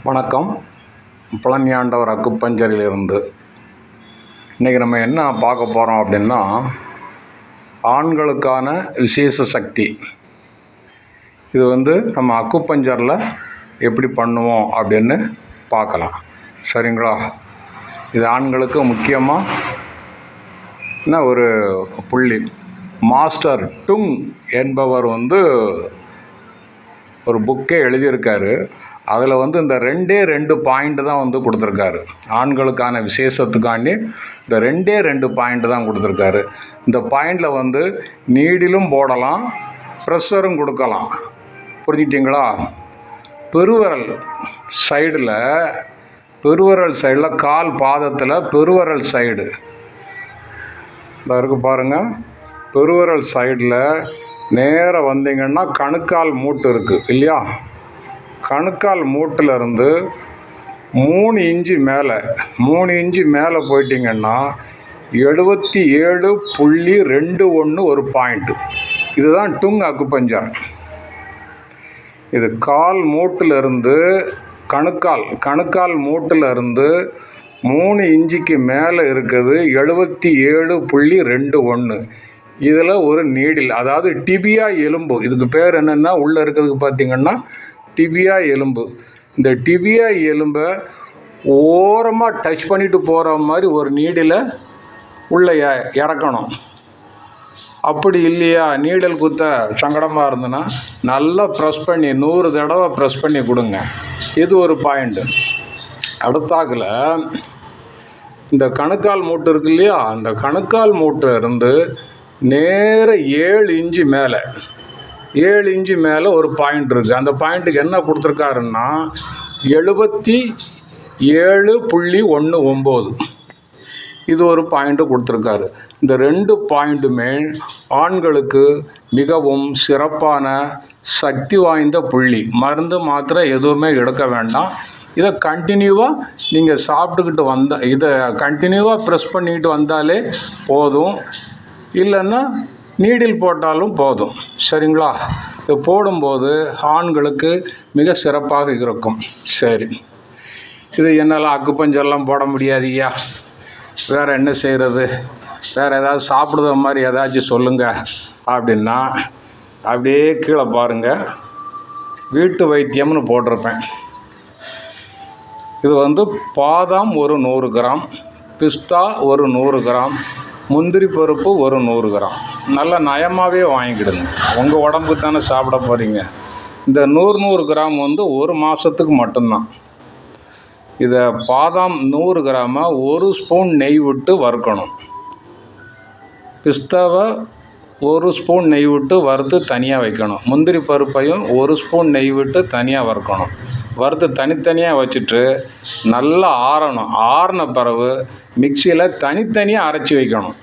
வணக்கம். பழனியாண்டவர் அக்குப்பஞ்சரிலிருந்து இன்றைக்கி நம்ம என்ன பார்க்க போகிறோம் அப்படின்னா, ஆண்களுக்கான விசேஷ சக்தி. இது நம்ம அக்குப்பஞ்சரில் எப்படி பண்ணுவோம் அப்படின்னு பார்க்கலாம். சரிங்களா? இது ஆண்களுக்கு முக்கியமாக ஒரு புள்ளி. மாஸ்டர் டுங் என்பவர் ஒரு புக்கே எழுதியிருக்காரு. அதில் இந்த ரெண்டு பாயிண்ட் தான் கொடுத்துருக்காரு. ஆண்களுக்கான விசேஷத்துக்காண்டி இந்த ரெண்டு பாயிண்ட் தான் கொடுத்துருக்காரு. இந்த பாயிண்டில் நீடிலும் போடலாம், ப்ரெஷரும் கொடுக்கலாம். புரிஞ்சிட்டிங்களா? பெருவரல் சைடில் கால் பாதத்தில் பெருவரல் சைடு இருக்கு பாருங்கள். பெருவரல் சைடில் நேராக வந்தீங்கன்னா கணுக்கால் மூட்டு இருக்குது இல்லையா? கணுக்கால் மூட்டிலிருந்து 3 இன்ச்சு மேலே போயிட்டிங்கன்னா 77.21 ஒரு பாயிண்ட்டு. இதுதான் டுங் அக்குப்பஞ்சர். இது கால் மூட்டிலிருந்து கணுக்கால் மூட்டிலிருந்து 3 இன்ச்சுக்கு மேலே இருக்குது 77.21. இதில் ஒரு நீடில், அதாவது டிபியா எலும்பு. இதுக்கு பேர் என்னென்னா, உள்ளே இருக்கிறதுக்கு பார்த்திங்கன்னா டிபியா எலும்பு. இந்த டிபியா எலும்பை ஓரமாக டச் பண்ணிட்டு போகிற மாதிரி ஒரு நீடில் உள்ளே இறக்கணும். அப்படி இல்லையா, நீடல் குத்த சங்கடமாக இருந்ததுன்னா நல்லா ப்ரெஸ் பண்ணி 100 தடவை ப்ரெஸ் பண்ணி கொடுங்க. இது ஒரு பாயிண்ட்டு. அடுத்தாக்கில் இந்த கணுக்கால் மூட்டு இருக்கு இல்லையா? அந்த கணுக்கால் மூட்டை இருந்து நேர 7 இன்ச்சு மேலே ஒரு பாயிண்ட் இருக்குது. அந்த பாயிண்ட்டுக்கு என்ன கொடுத்துருக்காருன்னா 77.19. இது ஒரு பாயிண்ட்டு கொடுத்துருக்காரு. இந்த 2 பாயிண்ட்டுமே ஆண்களுக்கு மிகவும் சிறப்பான சக்தி வாய்ந்த புள்ளி. மருந்து மாத்திரை எதுவுமே எடுக்க வேண்டாம். இதை கண்டினியூவாக நீங்கள் சாப்பிட்டுக்கிட்டு இதை கண்டினியூவாக ப்ரெஸ் பண்ணிக்கிட்டு வந்தாலே போதும். இல்லைன்னா நீடில் போட்டாலும் போதும். சரிங்களா? இது போடும்போது ஆண்களுக்கு மிக சிறப்பாக இருக்கும். சரி, இது என்னால் அக்குப்பஞ்சர்லாம் போட முடியாதுய்யா, வேறு என்ன செய்கிறது, வேறு ஏதாவது சாப்பிடுற மாதிரி ஏதாச்சும் சொல்லுங்கள் அப்படின்னா, அப்படியே கீழே பாருங்கள், வீட்டு வைத்தியம்னு போட்டிருப்பேன். இது பாதாம் ஒரு 100 கிராம், பிஸ்தா ஒரு 100 கிராம், முந்திரி பருப்பு ஒரு 100 கிராம். நல்லா நயமாகவே வாங்கிக்கிடுங்க. உங்கள் உடம்புக்கு தானே சாப்பிட போகிறீங்க. இந்த 100 கிராம் ஒரு மாதத்துக்கு மட்டும்தான். இதை பாதாம் 100 கிராமை 1 ஸ்பூன் நெய் விட்டு வறுக்கணும். பிஸ்தாவை 1 ஸ்பூன் நெய் விட்டு வறுத்து தனியாக வைக்கணும். முந்திரி பருப்பையும் 1 ஸ்பூன் நெய் விட்டு தனியாக வறுக்கணும். வறுத்து தனித்தனியாக வச்சுட்டு நல்லா ஆறணும். ஆறின பிறகு மிக்சியில் தனித்தனியாக அரைச்சி வைக்கணும்.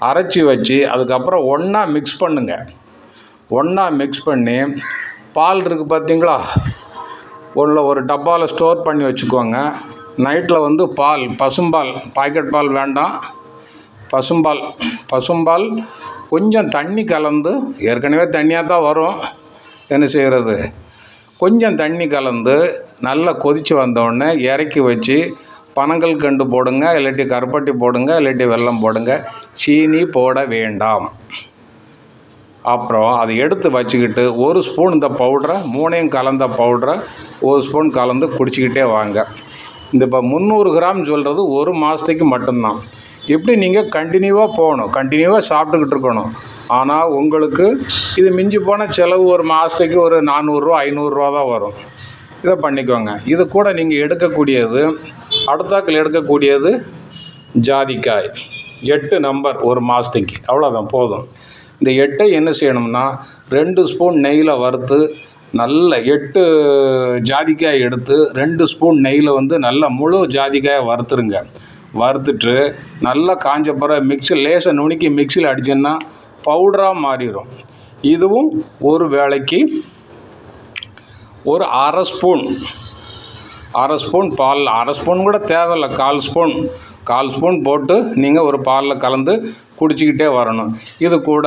அரைச்சி வச்சு அதுக்கப்புறம் ஒன்றா மிக்ஸ் பண்ணுங்கள். ஒன்றா மிக்ஸ் பண்ணி பால் இருக்குது பார்த்தீங்களா, ஒரு டப்பாவில் ஸ்டோர் பண்ணி வச்சுக்கோங்க. நைட்டில் பசும்பால், பாக்கெட் பால் வேண்டாம், பசும்பால் கொஞ்சம் தண்ணி கலந்து, ஏற்கனவே தண்ணியாக தான் வரும், என்ன செய்கிறது, கொஞ்சம் தண்ணி கலந்து நல்லா கொதித்து வந்தோடனே இறக்கி வச்சு பனங்கள் கண்டு போடுங்க, இல்லாட்டி கருப்பட்டி போடுங்க, இல்லாட்டி வெல்லம் போடுங்க. சீனி போட வேண்டாம். அப்புறம் அதை எடுத்து வச்சுக்கிட்டு 1 ஸ்பூன் இந்த பவுடரை, 3 கலந்த பவுடரை 1 ஸ்பூன் கலந்து குடிச்சிக்கிட்டே வாங்க. இந்த இப்போ 300 கிராம் சொல்கிறது 1 மாதத்துக்கு மட்டும்தான். இப்படி நீங்கள் கண்டினியூவாக போகணும், கண்டினியூவாக சாப்பிட்டுக்கிட்டு இருக்கணும். ஆனால் உங்களுக்கு இது மிஞ்சி போன செலவு ஒரு மாதத்துக்கு ஒரு 400 500 தான் வரும். இதை பண்ணிக்கோங்க. இது கூட நீங்கள் எடுக்கக்கூடியது, அடுத்தாக்கில் எடுக்கக்கூடியது ஜாதிக்காய் 8 நம்பர் ஒரு மாதத்துக்கு, அவ்வளோதான் போதும். இந்த 8ஐ என்ன செய்யணும்னா 2 ஸ்பூன் நெய்யில் வறுத்து, நல்ல 8 ஜாதிக்காய் எடுத்து 2 ஸ்பூன் நெய்யில் நல்ல முழு ஜாதிக்காயை வறுத்துருங்க. வறுத்துட்டு நல்லா காஞ்ச பிறகு லேசாக நுணுக்கி மிக்சியில் அடிச்சோன்னா பவுடராக மாறிடும். இதுவும் ஒரு வேளைக்கு ஒரு அரை ஸ்பூன் பால், அரை ஸ்பூன் கூட தேவையில்லை, 1/4 ஸ்பூன் போட்டு நீங்கள் ஒரு பாலில் கலந்து குடிச்சிக்கிட்டே வரணும். இது கூட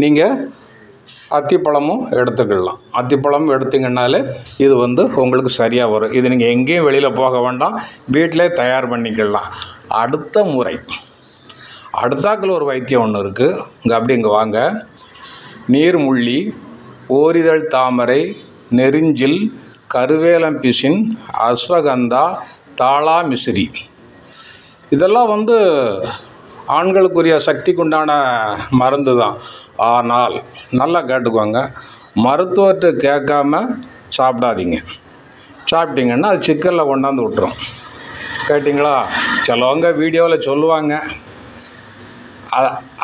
நீங்கள் அத்திப்பழமும் எடுத்துக்கலாம். அத்திப்பழம் எடுத்திங்கன்னாலே இது உங்களுக்கு சரியாக வரும். இது நீங்கள் எங்கேயும் வெளியில் போக வேண்டாம், வீட்டிலே தயார் பண்ணிக்கலாம். அடுத்த முறை அடுத்தாக்கில் ஒரு வைத்தியம் ஒன்று இருக்குது. இங்கே வாங்க. நீர்முள்ளி, ஓரிதழ் தாமரை, நெருஞ்சில், கருவேலம்பிசின், அஸ்வகந்தா, தாளாமிசிறி, இதெல்லாம் ஆண்களுக்குரிய சக்திக்குண்டான மருந்து தான். ஆனால் நல்லா கேட்டுக்கோங்க, மருத்துவர்கிட்ட கேட்காம சாப்பிடாதீங்க. சாப்பிட்டீங்கன்னா அது சிக்கலில் கொண்டாந்து விட்டுரும். கேட்டிங்களா? சிலவங்க வீடியோவில் சொல்லுவாங்க,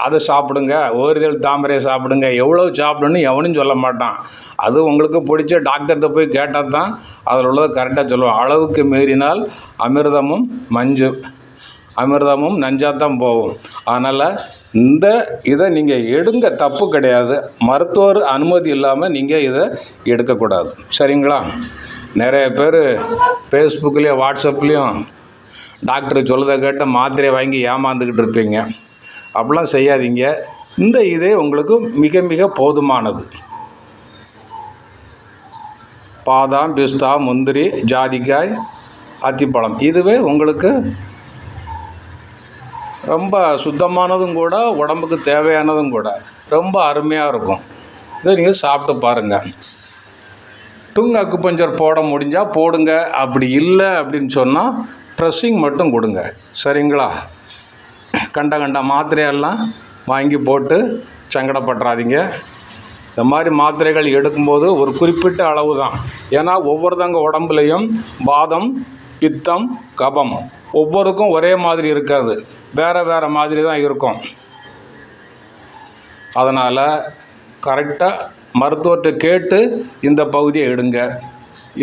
அதை சாப்பிடுங்க, ஓரிதழ் தாமரையை சாப்பிடுங்க, எவ்வளோ சாப்பிடுன்னு எவனும் சொல்ல மாட்டான். அது உங்களுக்கு பிடிச்ச டாக்டர்கிட்ட போய் கேட்டால் தான் அதில் உள்ளதை கரெக்டாக சொல்லுவான். அளவுக்கு மீறினால் அமிர்தமும் நஞ்சாத்தான் போகும். அதனால் இதை நீங்கள் எடுங்க, தப்பு கிடையாது. மருத்துவர் அனுமதி இல்லாமல் நீங்கள் இதை எடுக்கக்கூடாது. சரிங்களா? நிறைய பேர் ஃபேஸ்புக்லேயும் வாட்ஸ்அப்லேயும் டாக்டர் சொல்லுறதை கேட்டு மாத்திரையை வாங்கி ஏமாந்துக்கிட்டு இருப்பீங்க. அப்படிலாம் செய்யாதீங்க. இதே உங்களுக்கு மிக மிக போதுமானது. பாதாம், பிஸ்தா, முந்திரி, ஜாதிக்காய், அத்திப்பழம், இதுவே உங்களுக்கு ரொம்ப சுத்தமானதும் கூட, உடம்புக்கு தேவையானதும் கூட, ரொம்ப அருமையாக இருக்கும். இதை நீங்கள் சாப்பிட்டு பாருங்கள். டங் அக்குபஞ்சர் போட முடிஞ்சால் போடுங்க. அப்படி இல்லை அப்படின்னு சொன்னால் ப்ரெஸ்ஸிங் மட்டும் கொடுங்க. சரிங்களா? கண்ட மாத்திரையெல்லாம் வாங்கி போட்டு சங்கடப்படுறாதீங்க. இந்த மாதிரி மாத்திரைகள் எடுக்கும்போது ஒரு குறிப்பிட்ட அளவு தான். ஏன்னா ஒவ்வொருத்தங்க உடம்புலையும் வாதம், பித்தம், கபம் ஒவ்வொருக்கும் ஒரே மாதிரி இருக்காது, வேறு மாதிரி தான் இருக்கும். அதனால் கரெக்டாக மருத்துவர்கிட்ட கேட்டு இந்த பகுதியை எடுங்க.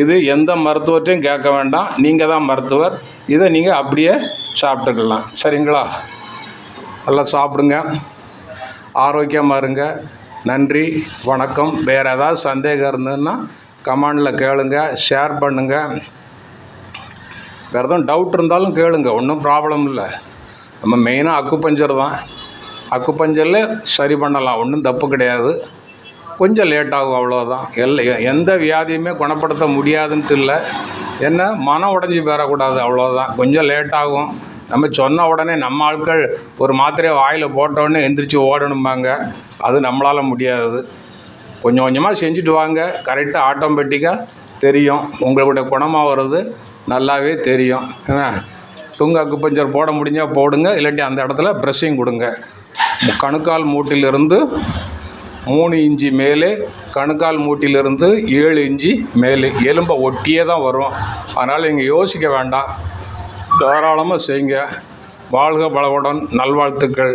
இது எந்த மருத்துவர்கிட்டையும் கேட்க வேண்டாம், நீங்கள் தான் மருத்துவர். இதை நீங்கள் அப்படியே சாப்பிட்டுக்கலாம். சரிங்களா? நல்லா சாப்பிடுங்க, ஆரோக்கியமாக இருங்க. நன்றி, வணக்கம். வேறு ஏதாவது சந்தேகம் இருந்ததுன்னா கமெண்டில் கேளுங்க, ஷேர் பண்ணுங்கள். வேறு எதுவும் டவுட் இருந்தாலும் கேளுங்க, ஒன்றும் ப்ராப்ளம் இல்லை. நம்ம மெயினாக அக்குபஞ்சர் தான். அக்குபஞ்சரில் சரி பண்ணலாம், ஒன்றும் தப்பு கிடையாது. கொஞ்சம் லேட் ஆகும், அவ்வளோதான். எந்த வியாதியுமே குணப்படுத்த முடியாதுன்ட்டு இல்லை. என்ன மனம் உடஞ்சி பெறக்கூடாது, அவ்வளோதான். கொஞ்சம் லேட் ஆகும். நம்ம சொன்ன உடனே நம்ம ஆட்கள் ஒரு மாத்திரையை வாயில் போட்டோடனே எந்திரிச்சு ஓடணும்பாங்க, அது நம்மளால் முடியாது. கொஞ்சம் கொஞ்சமாக செஞ்சுட்டு வாங்க, கரெக்டாக ஆட்டோமேட்டிக்காக தெரியும். உங்களுடைய குணமாக வர்றது நல்லாவே தெரியும். டங் அக்குபஞ்சர் போட முடிஞ்சால் போடுங்க, இல்லாட்டி அந்த இடத்துல ப்ரெஸ்ஸிங் கொடுங்க. கணுக்கால் மூட்டிலிருந்து 3 இன்ச்சு மேலே, கணுக்கால் மூட்டிலிருந்து 7 இன்ச்சு மேலே எலும்பை ஒட்டியே தான் வரும். அதனால் நீங்கள் யோசிக்க வேண்டாம், தாராளமாக செய்யுங்க. வாழ்க வளமுடன், நல்வாழ்த்துக்கள்.